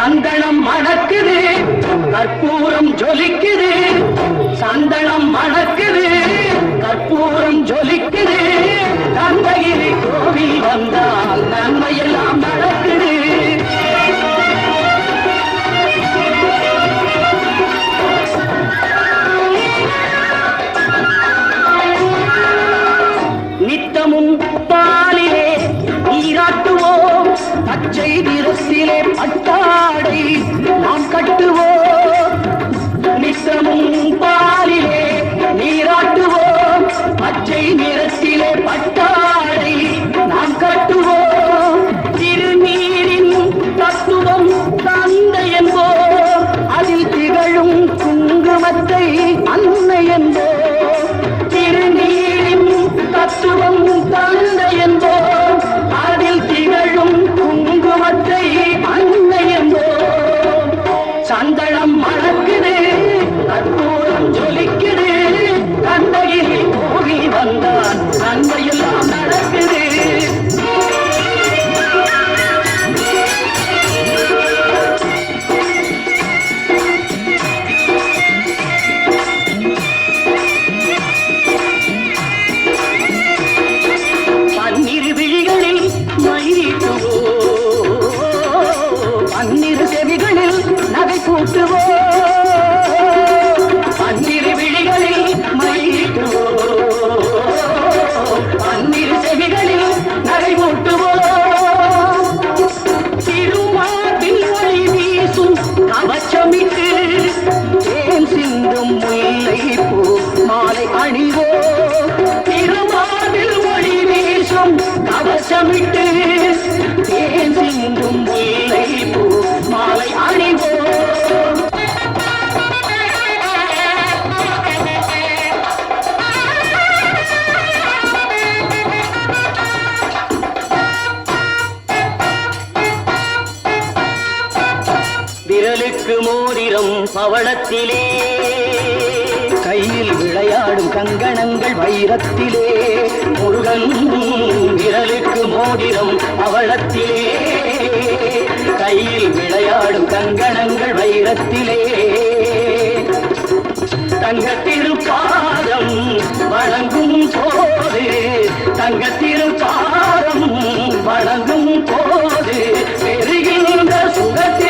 சந்தனம் மணக்குது கற்பூரம் ஜொலிக்குது சந்தனம் மணக்குது கற்பூரம் ஜொலிக்குது தந்தையிலே கோவில் வந்தால் நன்மையெல்லாம் நடக்குது நித்தமும் பாலிலே நீராட்டுவோம் பச்சை நிறத்திலே பட்டாடை நாம் கட்டுவோம் நித்தமும் பாலிலே நீராட்டுவோம் பச்சை நிறத்திலே பட்டாடை நாம் கட்டுவோம் திருநீரின் தத்துவம் தந்தை என்போம் அதில் திகழும் குங்குமத்தை அன்னை என்போம் திருநீரின் தத்துவம் தந்தை என்போம் அதில் திகழும் குங்குமத்தை அன்னை என்போம் சந்தனம் மணக்குது கற்பூரம் ஜொலிக்குது தந்தையிலே கோவி வந்தான் நன்மையெல்லாம் நடக்குது பன்னிரு செவிகளில் நகை கூட்டுவோம் பன்னிரு விழிகளில் மயிட்டுவோம் பன்னிரு செவிகளில் நகை கூட்டுவோம் திருமாட்டில் ஒளி வீசும் கவச்சமிட்டு தேன் சிந்தும் முல்லை பூ மாலை அணிவோம் திருமாட்டில் ஒளி வீசும் கவச்சமிட்டு தேன் சிந்தும் முல்லை பூ மாலை அணிவோம் விரலுக்கு மோதிரம் பவளத்திலே கையில் விளையாடும் கங்கணங்கள் வைரத்திலே முருகன் விரலுக்கு மோதிரம் பவளத்திலே கையில் விளையாடும் கங்கணங்கள் வைரத்திலே தங்கத்திருப்பாதம் வழங்கும் போது தங்கத்திருப்பாதம் வழங்கும் போது பெருகின்ற சுகத்தில்